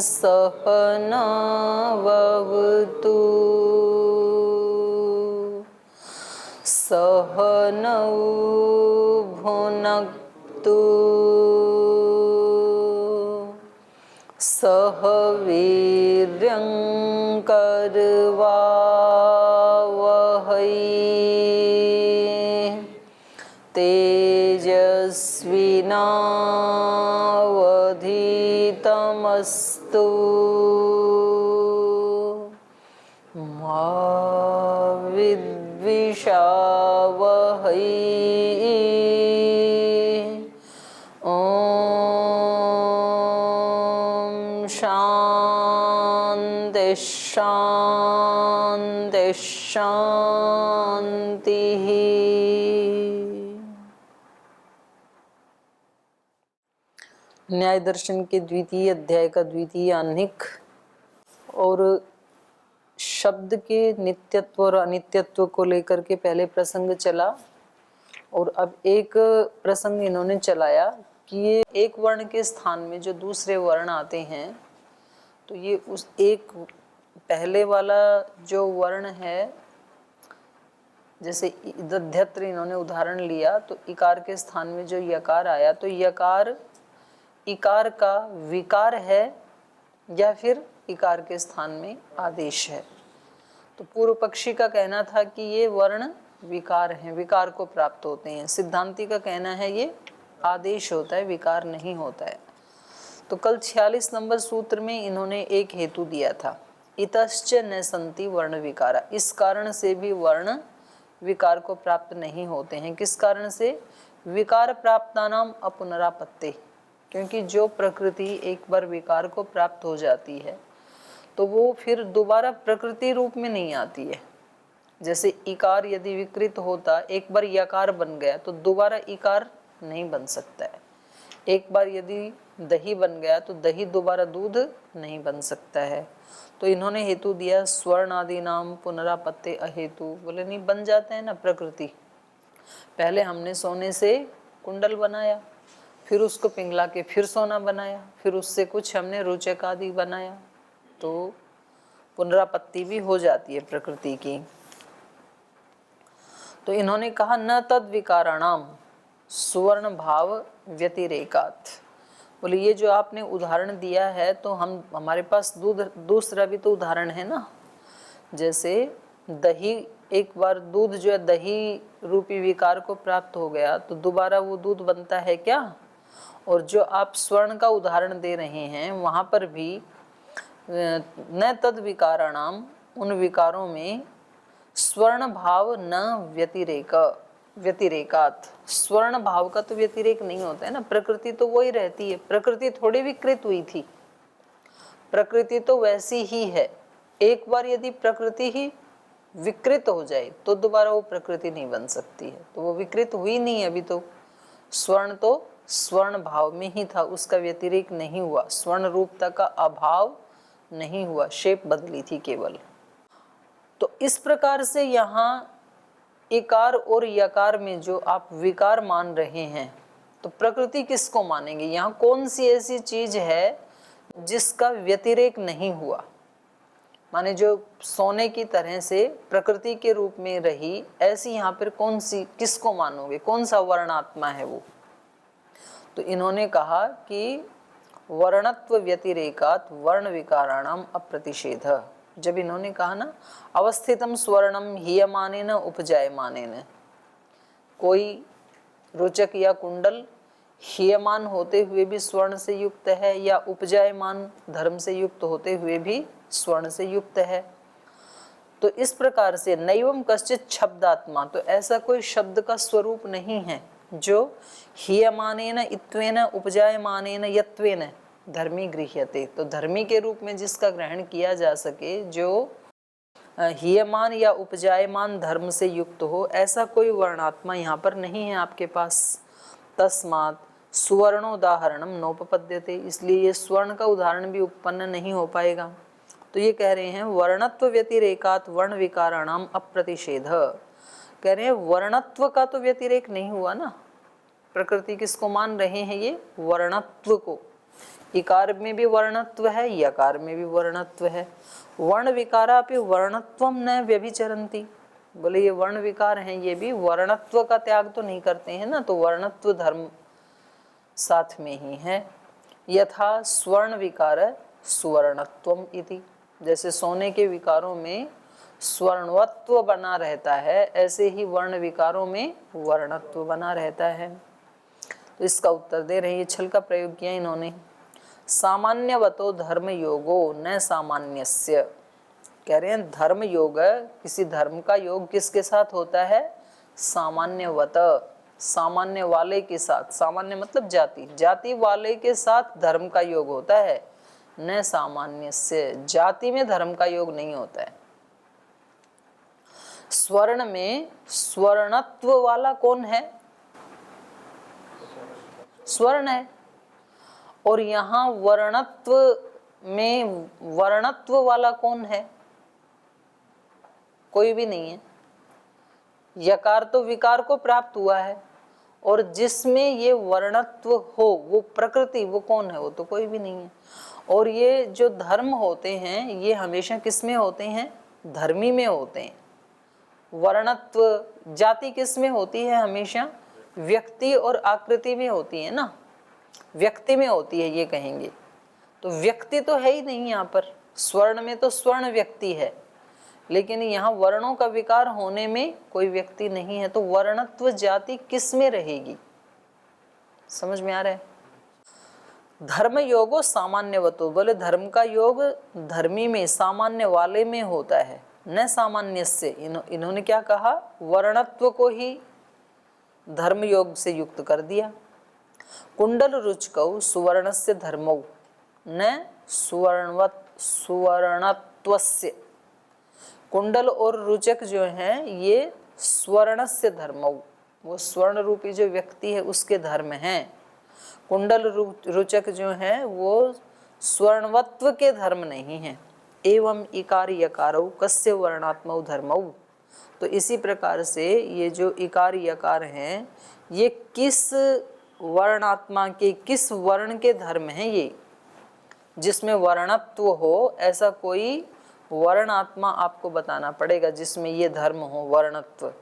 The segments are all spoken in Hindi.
सहनावतु सहनौ भुनक्तु सह वीर्यं करवावहै तेजस्विनावधीतमस्तु मा विद्विषावहै। शांति शांति शांति। न्याय दर्शन के द्वितीय अध्याय का द्वितीय आह्निक और शब्द के नित्यत्व और अनित्यत्व को लेकर के पहले प्रसंग चला और अब एक प्रसंग इन्होंने चलाया कि ये एक वर्ण के स्थान में जो दूसरे वर्ण आते हैं तो ये उस एक पहले वाला जो वर्ण है, जैसे दध्यत्र इन्होंने उदाहरण लिया तो इकार के स्थान में जो यकार आया तो यकार इकार का विकार है या फिर इकार के स्थान में आदेश है। तो पूर्व पक्षी का कहना था कि ये वर्ण विकार हैं, विकार को प्राप्त होते हैं। सिद्धांती का कहना है ये आदेश होता है, विकार नहीं होता है। तो कल 46 नंबर सूत्र में इन्होंने एक हेतु दिया था, इतश्च न संति वर्ण विकारा। इस कारण से भी वर्ण विकार को प्राप्त नहीं होते हैं। किस कारण से? विकार प्राप्तानाम अपुनरापत्ति। क्योंकि जो प्रकृति एक बार विकार को प्राप्त हो जाती है तो वो फिर दोबारा प्रकृति रूप में नहीं आती है। जैसे इकार यदि विकृत होता, एक बार यकार बन गया तो दोबारा इकार नहीं बन सकता है। एक बार यदि दही बन गया तो दही दोबारा दूध नहीं बन सकता है। तो इन्होंने हेतु दिया स्वर्ण आदि नाम पुनरापत्ति अहेतु। बोले नहीं, बन जाते हैं ना प्रकृति। पहले हमने सोने से कुंडल बनाया, फिर उसको पिघला के फिर सोना बनाया, फिर उससे कुछ हमने रोचक आदि बनाया, तो पुनरापत्ति भी हो जाती है प्रकृति की। तो इन्होंने कहा न तद विकाराणाम सुवर्ण भाव व्यतिरेकात। बोले ये जो आपने उदाहरण दिया है तो हमारे पास दूसरा भी तो उदाहरण है ना। जैसे दही, एक बार दूध जो है दही रूपी विकार को प्राप्त हो गया तो दोबारा वो दूध बनता है क्या? और जो आप स्वर्ण का उदाहरण दे रहे हैं वहां पर भी न तद विकाराणाम, उन विकारों में स्वर्ण भाव न व्यतिरेकात। स्वर्ण भाव का तो व्यतिरेक नहीं होता है ना, प्रकृति तो वही रहती है। प्रकृति थोड़ी विकृत हुई थी, प्रकृति तो वैसी ही है। एक बार यदि प्रकृति ही विकृत हो जाए तो दोबारा वो प्रकृति नहीं बन सकती है। तो वो विकृत हुई नहीं अभी तो। स्वर्ण तो स्वर्ण भाव में ही था, उसका व्यतिरेक नहीं हुआ, स्वर्ण रूपता का अभाव नहीं हुआ, शेप बदली थी केवल। तो इस प्रकार से यहाँ इकार और यकार में जो आप विकार मान रहे हैं तो प्रकृति किसको मानेंगे? यहाँ कौन सी ऐसी चीज है जिसका व्यतिरेक नहीं हुआ? माने जो सोने की तरह से प्रकृति के रूप में रही, ऐसी यहाँ पर कौन सी, किसको मानोगे? कौन सा वर्णात्मा है वो? तो इन्होंने कहा कि वर्णत्व व्यतिरेकात वर्ण विकाराणाम अप्रतिषेध। जब इन्होंने कहा ना अवस्थितम स्वर्णम हीयमानेन उपजायमानेन, कोई रोचक या कुंडल हीयमान होते हुए भी स्वर्ण से युक्त है या उपजायमान धर्म से युक्त होते हुए भी स्वर्ण से युक्त है। तो इस प्रकार से नैवम कश्चित शब्दात्मा, तो ऐसा कोई शब्द का स्वरूप नहीं है जो हीयमानेन इत्वेन उपजायमानेन यत्वेन धर्मी गृह्यते। तो धर्मी के रूप में जिसका ग्रहण किया जा सके, जो हीयमान या उपजायमान धर्म से युक्त हो, ऐसा कोई वर्णात्मा यहाँ पर नहीं है आपके पास। तस्मात् सुवर्णोदाहरणम नोपपद्यते, इसलिए ये स्वर्ण का उदाहरण भी उत्पन्न नहीं हो पाएगा। तो ये कह रहे हैं वर्णत्व व्यतिरेकात वर्ण विकाराणाम अप्रतिषेध। कह रहे हैं वर्णत्व का तो व्यतिरेक नहीं हुआ ना। प्रकृति किसको मान रहे हैं? ये वर्णत्व को, इकार में भी वर्णत्व है, यकार में भी वर्णत्व है। वर्ण विकारापि वर्णत्वम न व्यभिचरन्ति, बोले ये वर्ण विकार हैं, ये भी वर्णत्व का त्याग तो नहीं करते हैं ना, तो वर्णत्व धर्म साथ में ही है। यथा स्वर्ण विकार सुवर्णत्वम इति, जैसे सोने के विकारों में स्वर्णवत्व बना रहता है, ऐसे ही वर्ण विकारों में वर्णत्व बना रहता है। तो इसका उत्तर दे रहे हैं, ये छल का प्रयोग किया इन्होंने। सामान्यवतो धर्म योगो न सामान्यस्य, कह रहे हैं धर्म योग, किसी धर्म का योग किसके साथ होता है? सामान्यवत, सामान्य वाले के साथ, सामान्य मतलब जाति, जाति वाले के साथ धर्म का योग होता है। न सामान्यस्य, जाति में धर्म का योग नहीं होता है। स्वर्ण में स्वर्णत्व वाला कौन है? स्वर्ण है। और यहाँ वर्णत्व में वर्णत्व वाला कौन है? कोई भी नहीं है। यकार तो विकार को प्राप्त हुआ है, और जिसमें ये वर्णत्व हो वो प्रकृति, वो कौन है? वो तो कोई भी नहीं है। और ये जो धर्म होते हैं ये हमेशा किस में होते हैं? धर्मी में होते हैं। वर्णत्व जाति किस में होती है? हमेशा व्यक्ति और आकृति में होती है ना, व्यक्ति में होती है ये कहेंगे। तो व्यक्ति तो है ही नहीं यहाँ पर, स्वर्ण में तो स्वर्ण व्यक्ति है, लेकिन यहाँ वर्णों का विकार होने में कोई व्यक्ति नहीं है। तो वर्णत्व जाति किस में रहेगी? समझ में आ रहा है? धर्म योगो सामान्यवतो, बोले धर्म का योग धर्मी में, सामान्य वाले में होता है। न सामान्य से, इन्होंने क्या कहा? वर्णत्व को ही धर्म योग से युक्त कर दिया। कुंडल रुचकौ सुवर्णस्य धर्मौ न सुवर्णत्वस्य, कुंडल और रुचक जो हैं ये स्वर्णस्य धर्मौ, वो स्वर्ण रूपी जो व्यक्ति है उसके धर्म हैं। कुंडल रुचक जो है वो स्वर्णवत्व के धर्म नहीं है। एवं इकार यकारौ कस्य वर्णात्मौ धर्मौ, तो इसी प्रकार से ये जो इकार यकार हैं ये किस वर्णात्मा के, किस वर्ण के धर्म हैं? ये जिसमें वर्णत्व हो, ऐसा कोई वर्णात्मा आपको बताना पड़ेगा जिसमें ये धर्म हो, वर्णत्व।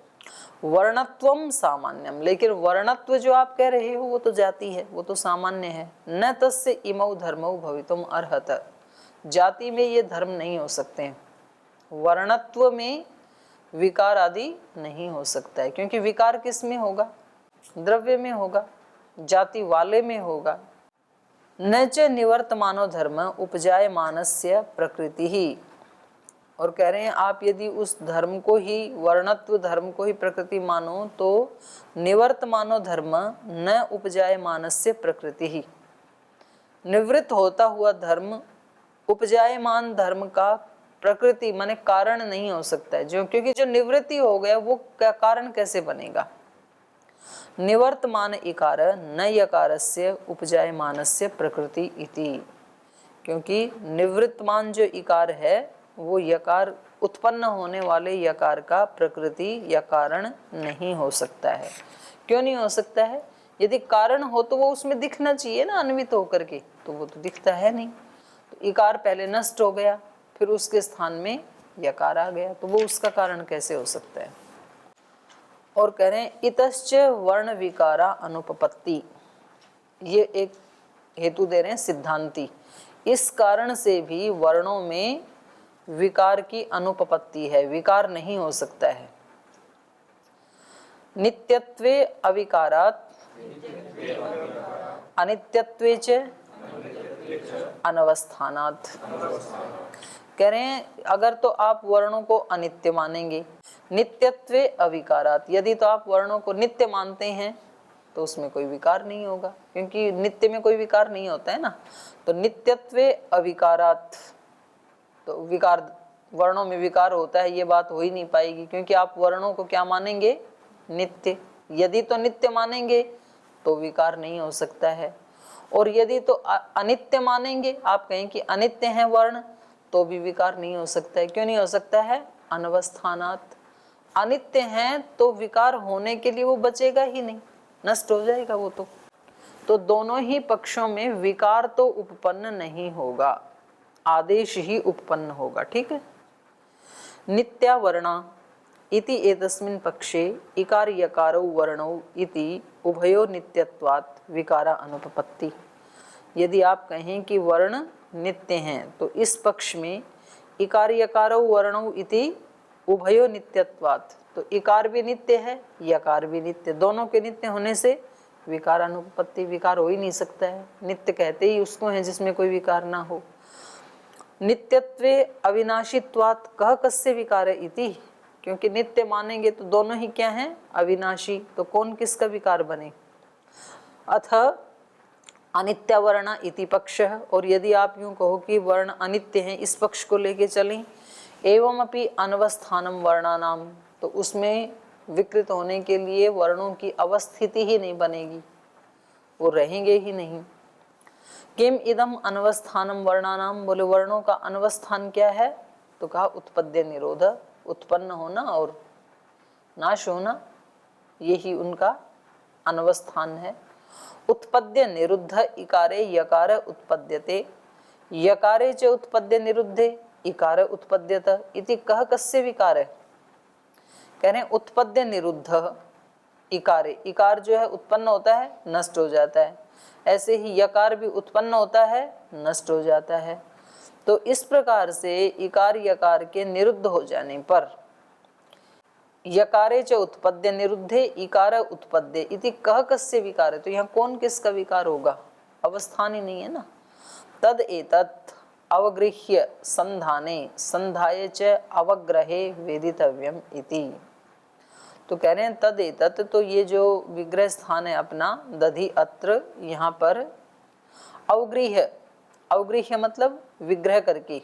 वर्णत्वम सामान्यम, लेकिन वर्णत्व जो आप कह रहे हो वो तो जाति है, वो तो सामान्य है। न तस्य इमौ धर्मौ भवितुम अर्हत, जाति में ये धर्म नहीं हो सकते हैं। वर्णत्व में विकार आदि नहीं हो सकता है, क्योंकि विकार किस में होगा? द्रव्य में होगा, जाति वाले में होगा। न च निवर्तमानो धर्म उपजायमानस्य प्रकृति ही, और कह रहे हैं आप यदि उस धर्म को ही, वर्णत्व धर्म को ही प्रकृति मानो तो निवर्तमानो धर्म न उपजायमानस्य प्रकृति ही, निवृत्त होता हुआ धर्म उपजायमान धर्म का प्रकृति माने कारण नहीं हो सकता है। जो, क्योंकि जो निवृत्ति हो गया वो क्या कारण कैसे बनेगा? निवर्तमान इकार न यकारस्य उपजायमानस्य प्रकृति इति, क्योंकि निवृत्तमान जो इकार है वो यकार, उत्पन्न होने वाले यकार का प्रकृति या कारण नहीं हो सकता है। क्यों नहीं हो सकता है? यदि कारण हो तो वो उसमें दिखना चाहिए ना, अन्वित होकर के, तो वो तो दिखता है नहीं। तो इकार पहले नष्ट हो गया, फिर उसके स्थान में यकार आ गया, तो वो उसका कारण कैसे हो सकता है? और कह रहे हैं इतश्च वर्ण विकारा अनुपपत्ति, ये एक हेतु दे रहे हैं सिद्धांती, इस कारण से भी वर्णों में विकार की अनुपपत्ति है, विकार नहीं हो सकता है। नित्यत्वे अविकारात् अनित्यत्वे च अनवस्थानात्, कह रहे हैं अगर तो आप वर्णों को अनित्य मानेंगे, नित्यत्वे अविकारात्, यदि तो आप वर्णों को नित्य मानते हैं तो उसमें कोई विकार नहीं होगा, क्योंकि नित्य में कोई विकार नहीं होता है ना। तो नित्यत्वे अविकारात्, तो विकार, वर्णों में विकार होता है ये बात हो ही नहीं पाएगी, क्योंकि आप वर्णों को क्या मानेंगे? नित्य। यदि तो नित्य मानेंगे तो विकार नहीं हो सकता है, और यदि तो अनित्य मानेंगे, आप कहें कि अनित्य हैं वर्ण, तो भी विकार नहीं हो सकता है। क्यों नहीं हो सकता है? अनवस्थानात्, अनित्य हैं तो विकार होने के लिए वो बचेगा ही नहीं, नष्ट हो जाएगा वो तो। तो दोनों ही पक्षों में विकार तो उपपन्न नहीं होगा, आदेश ही उपपन्न होगा। ठीक है। नित्या वर्णा इति एतस्मिन् पक्षे इकार यकारो वर्णौ इति उभयो नित्यत्वात् विकारा अनुपपत्ति। यदि आप कहें कि वर्ण नित्य हैं तो इस पक्ष में इकार यकारो वर्णौ इति उभयो नित्यत्वात्, तो इकार भी नित्य है यकार भी नित्य, दोनों के नित्य होने से विकार अनुपपत्ति, विकार हो ही नहीं सकता है। नित्य कहते ही उसको है जिसमें कोई विकार ना हो। नित्यत्वे अविनाशीत्वात् कह कस्य विकार इति, क्योंकि नित्य मानेंगे तो दोनों ही क्या हैं, अविनाशी, तो कौन किसका विकार बने। अथ अनित्य वर्ण इति पक्ष, और यदि आप यूं कहो कि वर्ण अनित्य हैं, इस पक्ष को लेके चलें, एवं अपि अनवस्थानम वर्णानाम, तो उसमें विकृत होने के लिए वर्णों की अवस्थिति ही नहीं बनेगी, वो रहेंगे ही नहीं। किम इदम अनवस्थानम वर्णानाम, बोले वर्णों का अनवस्थान क्या है, तो कहा उत्पद्य निरोध, उत्पन्न होना और नाश होना, यही उनका अनवस्थान है। उत्पद्य निरुद्ध इकारे यकार उत्पद्यते, यकारे च उत्पद्य निरुद्धे इकार उत्पद्यत इति कह कस्य विकार। कह रहे उत्पद्य निरुद्ध इकारे, इकार जो है उत्पन्न होता है नष्ट हो जाता है, ऐसे ही यकार भी उत्पन्न होता है नष्ट हो जाता है। तो इस प्रकार से इकार यकार के निरुद्ध हो जाने पर यकारे च उत्पद्य निरुद्धे इकार उत्पद्य इति कह कस्य विकार, तो यहाँ कौन किसका विकार होगा, अवस्थान ही नहीं है ना। तद एतत् अवगृह्य संधाने संधाय च अवग्रहे वेदितव्यम इति, तो कह रहे हैं तद एतत्, तो ये जो विग्रह स्थान है अपना दधि अत्र, यहाँ पर अवगृह्य, अवगृह्य मतलब विग्रह करके,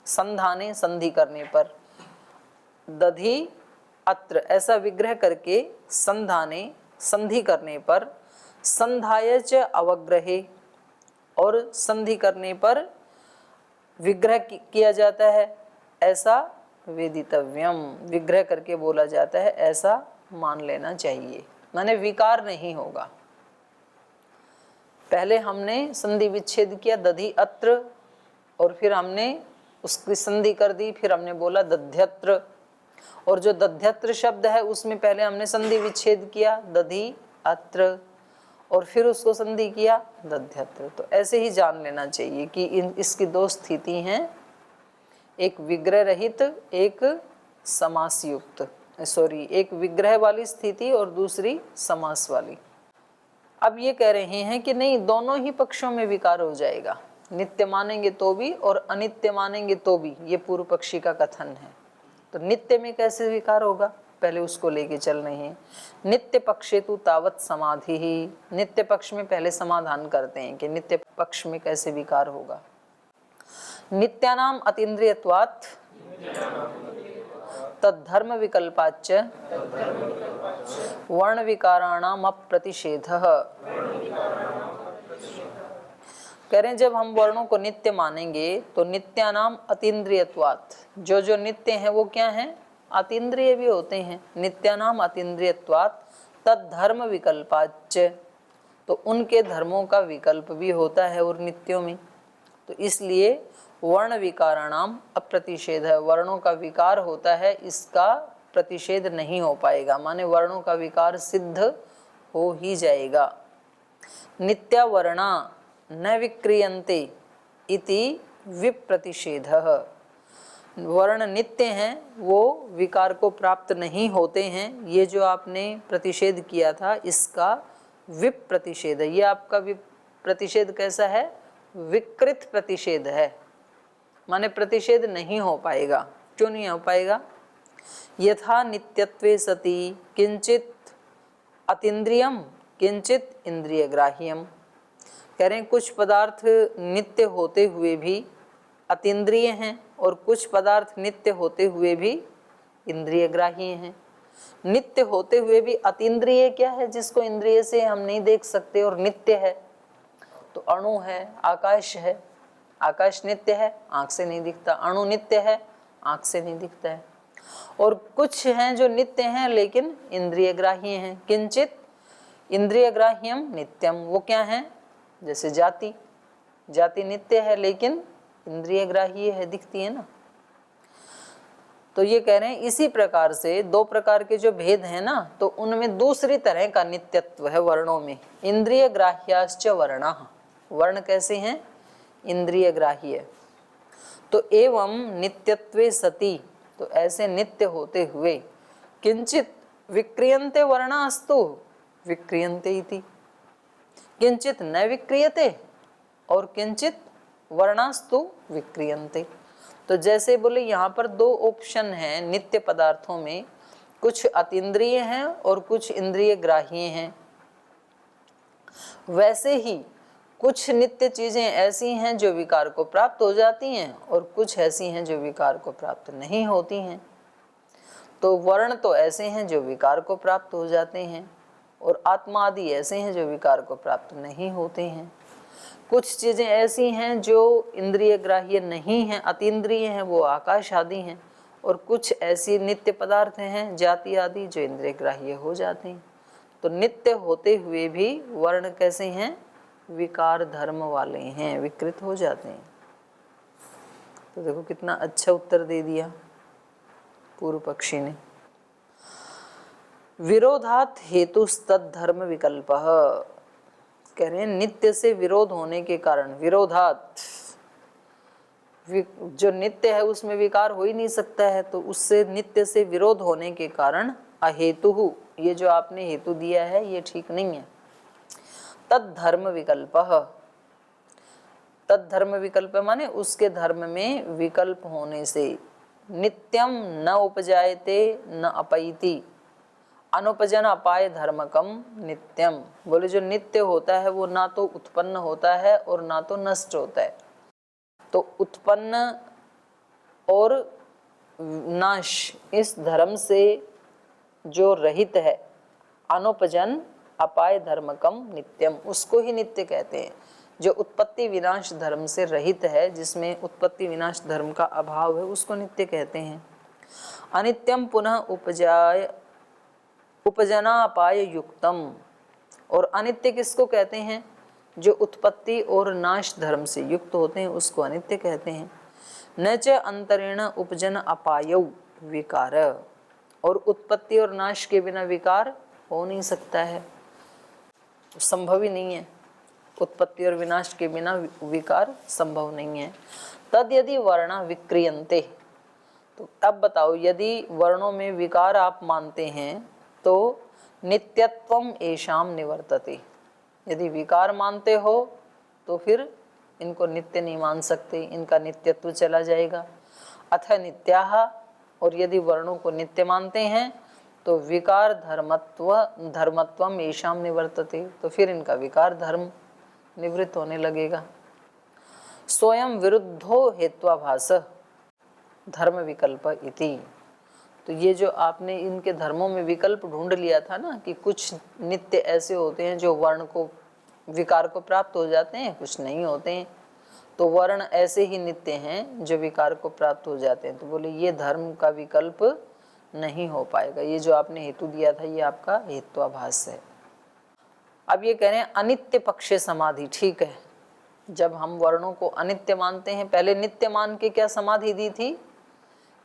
संधाने संधि करने पर, दधि अत्र ऐसा विग्रह करके, संधाने संधि करने पर, संधाय च अवग्रहे और संधि करने पर विग्रह किया जाता है, ऐसा वेदितव्यम, विग्रह करके बोला जाता है, ऐसा मान लेना चाहिए, माने विकार नहीं होगा। पहले हमने संधि विच्छेद किया दधि अत्र, और फिर हमने उसकी संधि कर दी, फिर हमने बोला दध्यत्र, और जो दध्यत्र शब्द है उसमें पहले हमने संधि विच्छेद किया दधि अत्र, और फिर उसको संधि किया दध्यत्र। तो ऐसे ही जान लेना चाहिए कि इसकी दो स्थिति हैं, एक विग्रह रहित, एक समास युक्त, एक विग्रह वाली स्थिति और दूसरी समास वाली। अब ये कह रहे हैं कि नहीं, दोनों ही पक्षों में विकार हो जाएगा, नित्य मानेंगे तो भी और अनित्य मानेंगे तो भी, ये पूर्व पक्षी का कथन है। तो नित्य में कैसे विकार होगा, पहले उसको लेके चल रहे हैं। नित्य पक्षे तु तावत समाधि ही, नित्य पक्ष में पहले समाधान करते हैं कि नित्य पक्ष में कैसे विकार होगा। नित्यानाम अतीन्द्रियत्वात् तद्धर्म विकल्पाच्च वर्ण विकाराणाम अप्रतिषेधः। कह रहे हैं जब हम वर्णों को नित्य मानेंगे तो नित्यानाम अतीन्द्रियत्वात्, जो जो नित्य हैं वो क्या हैं, अतीन्द्रिय भी होते हैं। नित्यानाम अतीन्द्रियत्वात् तद्धर्म विकल्पाच्च, तो उनके धर्मों का विकल्प भी होता है और नित्यों में, तो इसलिए वर्ण विकाराणाम अप्रतिषेध है, वर्णों का विकार होता है, इसका प्रतिषेध नहीं हो पाएगा, माने वर्णों का विकार सिद्ध हो ही जाएगा। नित्या वर्णा न विक्रियन्ते इति विप्रतिषेधः, वर्ण नित्य हैं वो विकार को प्राप्त नहीं होते हैं, ये जो आपने प्रतिषेध किया था इसका विप्रतिषेध। ये आपका प्रतिषेध कैसा है, विकृत प्रतिषेध है, माने प्रतिषेध नहीं हो पाएगा। क्यों नहीं हो पाएगा, यथा नित्यत्वे सति किंचित अतीन्द्रियम किंचित इंद्रिय ग्राह्यम। कह रहे हैं कुछ पदार्थ नित्य होते हुए भी अतीन्द्रिय हैं और कुछ पदार्थ नित्य होते हुए भी इंद्रिय ग्राह्य हैं। नित्य होते हुए भी अतीन्द्रिय क्या है, जिसको इंद्रिय से हम नहीं देख सकते और नित्य है, तो अणु है, आकाश है, आकाश नित्य है, आंख से नहीं दिखता, अणु नित्य है, आंख से नहीं दिखता है। और कुछ हैं जो नित्य हैं लेकिन इंद्रिय ग्राह्य हैं, किंचित इंद्रिय ग्राह्यम नित्यम, वो क्या है? जैसे जाति, जाति नित्य है लेकिन इंद्रिय ग्राह्य है, दिखती है ना। तो ये कह रहे हैं इसी प्रकार से दो प्रकार के जो भेद हैं ना, तो उनमें दूसरी तरह का नित्यत्व है वर्णों में। इंद्रिय ग्राह्याश्च वर्णाः, वर्ण कैसे हैं? इंद्रिय ग्राह्य। तो एवं नित्यत्वे सति, तो ऐसे नित्य होते हुए किंचित विक्रियन्ते वर्णास्तु विक्रियन्ते इति, किंचित न विक्रियते और किंचित वर्णास्तु विक्रियन्ते। तो जैसे बोले यहाँ पर दो ऑप्शन हैं नित्य पदार्थों में, कुछ अतीन्द्रिय हैं और कुछ इंद्रिय ग्राह्य हैं। वैसे ही कुछ नित्य चीजें ऐसी हैं जो विकार को प्राप्त हो जाती हैं और कुछ ऐसी हैं जो विकार को प्राप्त नहीं होती हैं। तो वर्ण तो ऐसे हैं जो विकार को प्राप्त हो जाते हैं और आत्मा आदि ऐसे हैं जो विकार को प्राप्त नहीं होते हैं। कुछ चीजें ऐसी हैं जो इंद्रिय ग्राह्य नहीं हैं, अतीन्द्रिय हैं, वो आकाश आदि हैं, और कुछ ऐसी नित्य पदार्थ हैं जाति आदि जो इंद्रिय ग्राह्य हो जाते हैं। तो नित्य होते हुए भी वर्ण कैसे हैं? विकार धर्म वाले हैं, विकृत हो जाते हैं। तो देखो कितना अच्छा उत्तर दे दिया पूर्व पक्षी ने। विरोधात हेतुस्तद धर्म विकल्पः, कह रहे हैं नित्य से विरोध होने के कारण, विरोधात, जो नित्य है उसमें विकार हो ही नहीं सकता है, तो उससे नित्य से विरोध होने के कारण अहेतु, ये जो आपने हेतु दिया है ये ठीक नहीं है। तद धर्म विकल्पः, तद धर्म विकल्प माने उसके धर्म में विकल्प होने से, नित्यम न उपजायते न अपैति अनुपजन अपाय धर्मकम नित्यम, बोले जो नित्य होता है वो ना तो उत्पन्न होता है और ना तो नष्ट होता है। तो उत्पन्न और नाश इस धर्म से जो रहित है, अनुपजन अपाय धर्मकम नित्यम, उसको ही नित्य कहते हैं। जो उत्पत्ति विनाश धर्म से रहित है, जिसमें उत्पत्ति विनाश धर्म का अभाव है, उसको नित्य कहते हैं। अनित्यम पुनः उपजनापाय युक्तम, और अनित्य किसको कहते हैं? जो उत्पत्ति और नाश धर्म से युक्त होते हैं उसको अनित्य कहते हैं। न च अंतरेण उपजन अपायौ विकार, और उत्पत्ति और नाश के बिना विकार हो नहीं सकता है, संभव ही नहीं है। उत्पत्ति और विनाश के बिना विकार संभव नहीं है। तद यदि वर्ण विक्रियन्ते, तो अब बताओ यदि वर्णों में विकार आप मानते हैं तो नित्यत्वम एषाम निवर्तते, यदि विकार मानते हो तो फिर इनको नित्य नहीं मान सकते, इनका नित्यत्व चला जाएगा। अथ नित्याः, और यदि वर्णों को नित्य मानते हैं तो विकार धर्मत्वम एषाम निवर्तते, तो फिर इनका विकार धर्म निवृत्त होने लगेगा। स्वयं विरुद्धो हेत्वाभास धर्म विकल्प इति, तो ये जो आपने इनके धर्मों में विकल्प ढूंढ लिया था ना कि कुछ नित्य ऐसे होते हैं जो वर्ण को विकार को प्राप्त हो जाते हैं, कुछ नहीं होते हैं, तो वर्ण ऐसे ही नित्य हैं जो विकार को प्राप्त हो जाते हैं। तो बोले ये धर्म का विकल्प नहीं हो पाएगा, ये जो आपने हेतु दिया था ये आपका हेत्वाभास है। अब ये कह रहे हैं अनित्य पक्षे समाधि, ठीक है, जब हम वर्णों को अनित्य मानते हैं, पहले नित्य मान के क्या समाधि दी थी?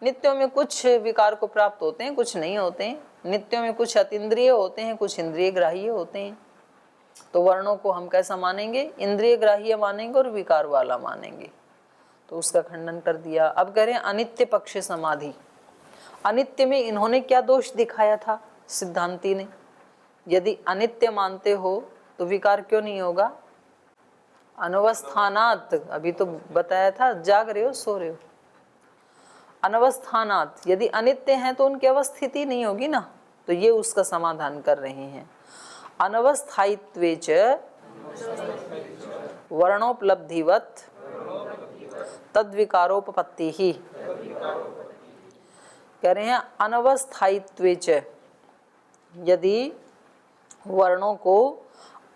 नित्यों में कुछ विकार को प्राप्त होते हैं, कुछ नहीं होते हैं। नित्यों में कुछ अतीन्द्रिय होते हैं, कुछ इंद्रिय ग्राह्य होते हैं। तो वर्णों को हम कैसा मानेंगे? इंद्रिय ग्राह्य मानेंगे और विकार वाला मानेंगे। तो उसका खंडन कर दिया। अब कह रहे हैं अनित्य पक्ष समाधि। अनित्य में इन्होंने क्या दोष दिखाया था सिद्धांती ने? यदि अनित्य मानते हो तो विकार क्यों नहीं होगा? अनवस्थानात, अभी तो बताया था, जाग रहे हो सो रहे हो? अनवस्थानात, यदि अनित्य हैं तो उनकी अवस्थिति नहीं होगी ना, तो ये उसका समाधान कर रहे हैं। अनवस्थायित्वे च वर्णोपलब्धिवत तद्विकारोपपत्ति ही, कह रहे हैं अनवस्थायित्वे च, यदि वर्णों को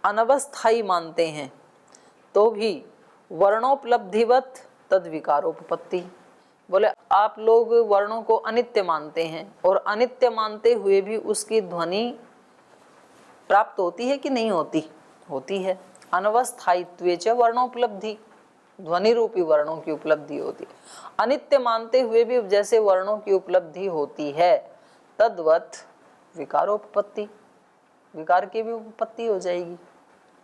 अनवस्थायी मानते हैं तो भी वर्णोपलब्धिवत तद्विकारोपपत्ति, बोले आप लोग वर्णों को अनित्य मानते हैं और अनित्य मानते हुए भी उसकी ध्वनि प्राप्त होती है कि नहीं होती? होती है। अनवस्थायित्वे च वर्णोपलब्धि, ध्वनि रूपी वर्णों की उपलब्धि होती है। अनित्य मानते हुए भी जैसे वर्णों की उपलब्धि होती है, तद्वत विकारोपपत्ति, विकार की भी उपपत्ति हो जाएगी।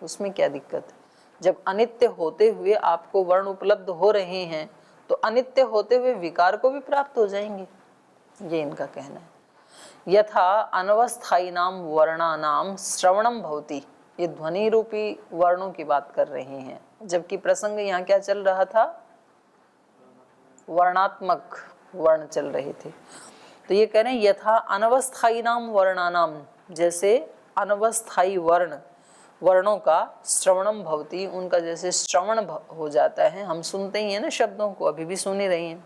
उसमें क्या दिक्कत है? जब अनित्य होते हुए आपको वर्ण उपलब्ध हो रहे हैं तो अनित्य होते हुए विकार को भी प्राप्त हो जाएंगे, ये इनका कहना है। यथा अनवस्थायीनाम वर्णानाम श्रवणम भवति, ये ध्वनि रूपी वर्णों की बात कर रहे हैं, जबकि प्रसंग यहाँ क्या चल रहा था? वर्णात्मक वर्ण चल रहे थे। तो ये कह रहे हैं यथा अनवस्थायीनाम वर्णानाम, जैसे अनवस्थायी वर्णों का श्रवणम भवति, उनका जैसे श्रवण हो जाता है, हम सुनते ही हैं ना शब्दों को, अभी भी सुन ही रही हैं।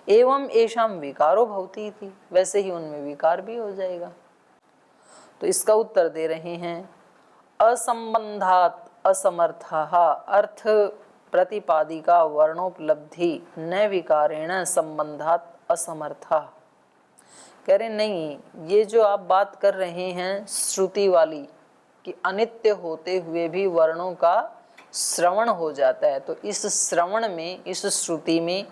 एवं एषाम विकारो भवति थी, वैसे ही उनमें विकार भी हो जाएगा। तो इसका उत्तर दे रहे हैं असंबंधात असमर्थः अर्थ प्रतिपादिका वर्णोपलब्धि न विकारेण संबंधात असमर्थः। कह रहे नहीं, ये जो आप बात कर रहे हैं श्रुति वाली कि अनित्य होते हुए भी वर्णों का श्रवण हो जाता है, तो इस श्रवण में, इस श्रुति में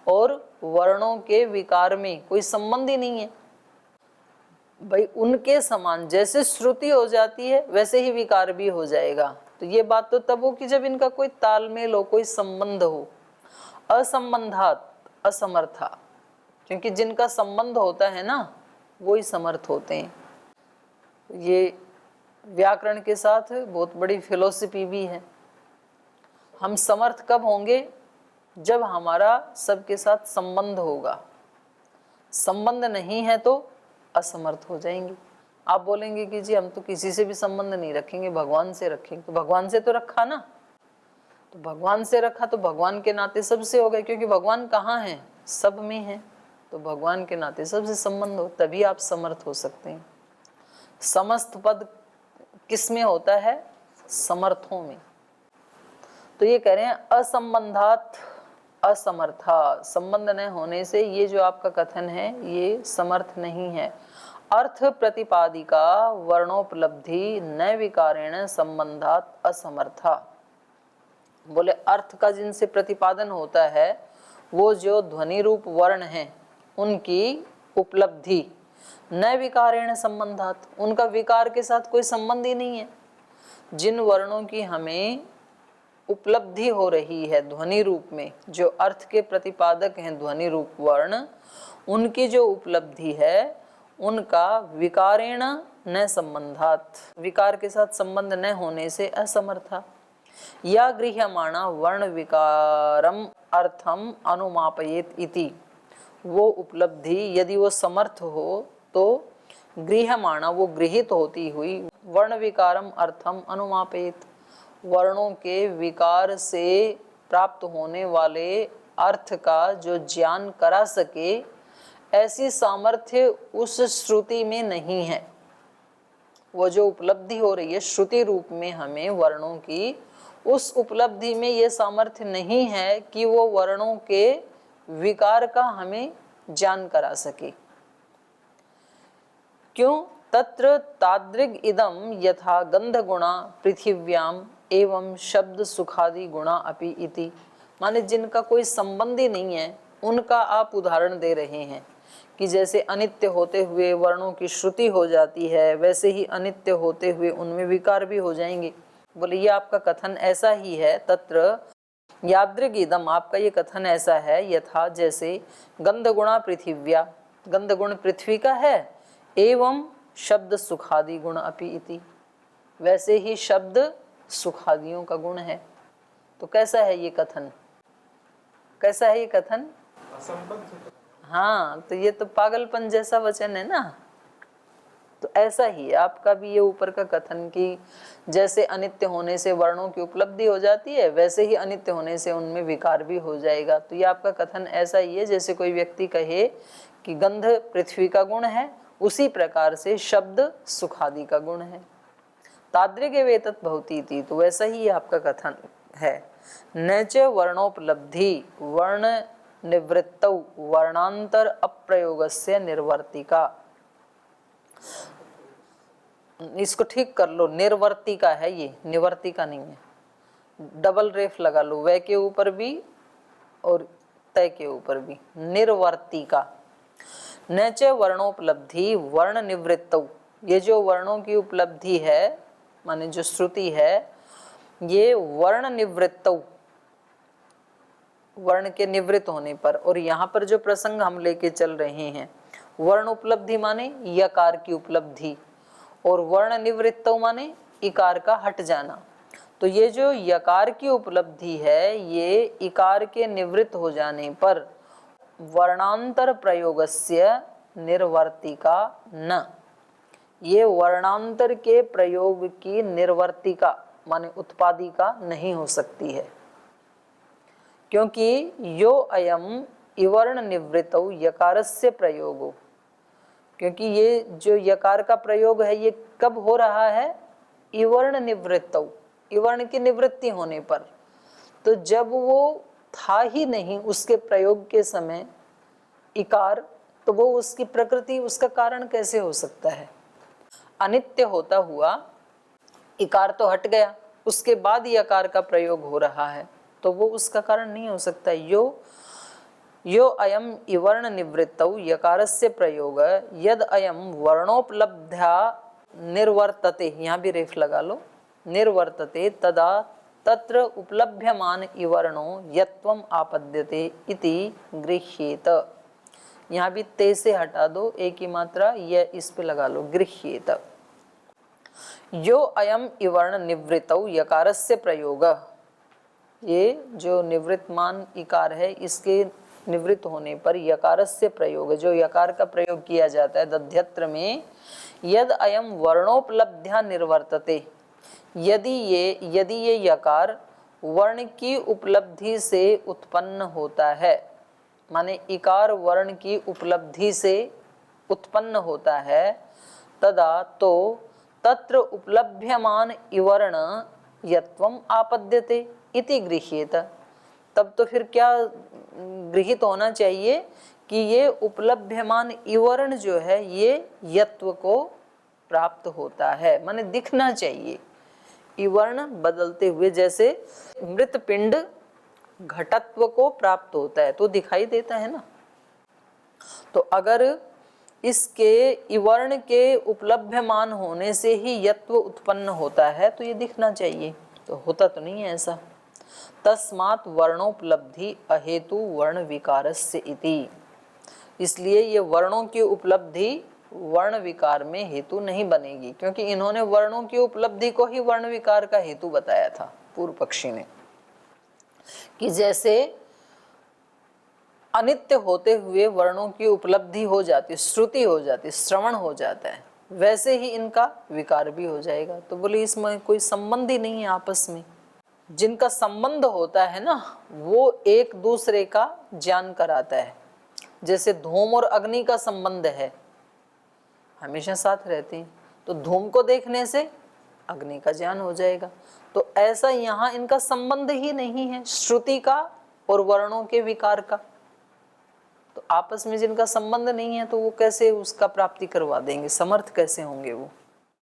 और वर्णों के विकार में कोई संबंध ही नहीं है भाई। उनके समान जैसे श्रुति हो जाती है वैसे ही विकार भी हो जाएगा। तो ये बात तो तब हो कि जब इनका कोई तालमेल हो, कोई संबंध हो। असंबंधात असमर्था, क्योंकि जिनका संबंध होता है ना वो ही समर्थ होते हैं। ये व्याकरण के साथ बहुत बड़ी फिलॉसफी भी है। हम समर्थ कब होंगे? जब हमारा सबके साथ संबंध होगा। संबंध नहीं है तो असमर्थ हो जाएंगे। आप बोलेंगे कि जी हम तो किसी से भी संबंध नहीं रखेंगे, भगवान से रखेंगे। तो भगवान से तो रखा ना, तो भगवान से रखा तो भगवान के नाते सबसे हो गए, क्योंकि भगवान कहाँ है? सब में है। तो भगवान के नाते सबसे संबंध हो, तभी आप समर्थ हो सकते हैं। समस्त पद किस में होता है? समर्थों में। तो ये कह रहे हैं असंबंधात असमर्था, संबंध न होने से ये जो आपका कथन है ये समर्थ नहीं है। अर्थ प्रतिपादिका वर्णोपलब्धि न विकारेण संबंधात असमर्था। बोले अर्थ का जिनसे प्रतिपादन होता है वो जो ध्वनि रूप वर्ण हैं उनकी उपलब्धि न विकारेण संबंधात, उनका विकार के साथ कोई संबंध ही नहीं है। जिन वर्णों की हमें उपलब्धि हो रही है ध्वनि रूप में, जो अर्थ के प्रतिपादक हैं ध्वनि रूप वर्ण, उनकी जो उपलब्धि है उनका विकारेण न संबंधात, विकार के साथ संबंध न होने से असमर्था। या गृह्यमाणा वर्ण विकारम अर्थम अनुमापयेत इति, वो उपलब्धि यदि वो समर्थ हो तो गृह्यमाणा, वो गृहित होती हुई, वर्ण विकारम अर्थम अनुमापयेत, वर्णों के विकार से प्राप्त होने वाले अर्थ का जो ज्ञान करा सके, ऐसी सामर्थ्य उस श्रुति में नहीं है। वो जो उपलब्धि हो रही है श्रुति रूप में हमें वर्णों की, उस उपलब्धि में ये सामर्थ्य नहीं है कि वो वर्णों के विकार का हमें ज्ञान करा सके। क्यों? तत्र तादृग इदम यथा गंध गुणा पृथिव्याम एवं शब्द सुखादि गुणा अपि इति, माने जिनका कोई संबंध ही नहीं है उनका आप उदाहरण दे रहे हैं कि जैसे अनित्य होते हुए वर्णों की श्रुति हो जाती है वैसे ही अनित्य होते हुए उनमें विकार भी हो जाएंगे। बोले ये आपका कथन ऐसा ही है। तत्र यादृग इदम, आपका ये कथन ऐसा है यथा जैसे गंध गुणा पृथिव्या, गंध गुण पृथ्वी का है, एवं शब्द सुखादि गुण अपि इति, वैसे ही शब्द सुखादियों का गुण है। तो कैसा है ये कथन? कैसा है ये कथन? हाँ, तो ये तो पागलपन जैसा वचन है ना। तो ऐसा ही आपका भी ये ऊपर का कथन कि जैसे अनित्य होने से वर्णों की उपलब्धि हो जाती है वैसे ही अनित्य होने से उनमें विकार भी हो जाएगा। तो ये आपका कथन ऐसा ही है जैसे कोई व्यक्ति कहे कि गंध पृथ्वी का गुण है, उसी प्रकार से शब्द सुखादि का गुण है। तादृग वेतत भवति इति, तो वैसा ही आपका कथन है। न च वर्णोपलब्धि वर्ण निवृत्तौ वर्णांतर अप्रयोगस्य निर्वर्तिका। इसको ठीक कर लो, निर्वर्तिका है ये, निवर्तिका नहीं है। डबल रेफ लगा लो, वह के ऊपर भी और तय के ऊपर भी, निर्वर्तिका। न च वर्णोपलब्धि वर्ण निवृत्तौ, ये जो वर्णों की उपलब्धि है माने जो श्रुति है, ये वर्ण निवृत्तौ, वर्ण के निवृत्त होने पर। और यहाँ पर जो प्रसंग हम लेके चल रहे हैं, वर्ण उपलब्धि माने यकार की उपलब्धि, और वर्ण निवृत्तौ माने इकार का हट जाना। तो ये जो यकार की उपलब्धि है, ये इकार के निवृत्त हो जाने पर वर्णांतर प्रयोगस्य निर्वर्तिका न, ये वर्णांतर के प्रयोग की निर्वर्तिका माने उत्पादिका नहीं हो सकती है। क्योंकि यो अयम इवर्ण निवृत्तौ यकारस्य प्रयोगो, क्योंकि ये जो यकार का प्रयोग है ये कब हो रहा है, इवर्ण निवृत्तौ, इवर्ण की निवृत्ति होने पर। तो जब वो था ही नहीं उसके प्रयोग के समय इकार, तो वो उसकी प्रकृति, उसका कारण कैसे हो सकता है। अनित्य होता हुआ इकार तो हट गया, उसके बाद यकार का प्रयोग हो रहा है, तो वो उसका कारण नहीं हो सकता। यो अयम इवर्ण निवृत्तौ यकारस्य प्रयोग यद अयम वर्णोपलब्ध्या निर्वर्तते, यहाँ भी रेफ लगा लो, निर्वर्तते तदा तत्र उपलभ्यमान इवर्णो यत्वम आपद्यते इति गृह्येत। यहाँ भी ते से हटा दो, एक ही मात्रा, यह इस पे लगा लो, गृह्येत। यो अयम इवर्ण निवृत्तौ यकारस्य प्रयोग, ये जो निवृत्तमान इकार है इसके निवृत्त होने पर यकारस्य प्रयोग, जो यकार का प्रयोग किया जाता है दध्यत्र में, यद अयम वर्णोपलब्ध्या निर्वर्तते, यदि ये यकार वर्ण की उपलब्धि से उत्पन्न होता है, माने इकार वर्ण की उपलब्धि से उत्पन्न होता है, तदा तो तत्र उपलभ्यमान इवर्ण यत्वम आपद्यते इति गृह्येत। तब तो फिर क्या गृहीत होना चाहिए कि ये उपलभ्यमान इवर्ण जो है ये यत्व को प्राप्त होता है, माने दिखना चाहिए। इवर्ण बदलते हुए जैसे मृत पिंड घटत्व को प्राप्त होता है तो दिखाई देता है ना। तो अगर इसके इवर्ण के उपलभ्यमान होने से ही यत्व उत्पन्न होता है तो ये दिखना चाहिए, तो होता तो नहीं है ऐसा। तस्मात् वर्णोपलब्धि अहेतु वर्ण विकारस्य इति, इसलिए ये वर्णों की उपलब्धि वर्ण विकार में हेतु नहीं बनेगी, क्योंकि इन्होंने वर्णों की उपलब्धि को ही वर्ण विकार का हेतु बताया था पूर्व पक्षी ने, कि जैसे अनित्य होते हुए वर्णों की उपलब्धि हो जाती, श्रुति हो जाती, श्रवण हो जाता है, वैसे ही इनका विकार भी हो जाएगा। तो बोले इसमें कोई संबंध ही नहीं है आपस में। जिनका संबंध होता है ना वो एक दूसरे का ज्ञान कराता है। जैसे धूम और अग्नि का संबंध है, हमेशा साथ रहते हैं, तो धूम को देखने से अग्नि का ज्ञान हो जाएगा। तो ऐसा यहाँ इनका संबंध ही नहीं है, श्रुति का और वर्णों के विकार का। तो आपस में जिनका संबंध नहीं है तो वो कैसे उसका प्राप्ति करवा देंगे, समर्थ कैसे होंगे वो।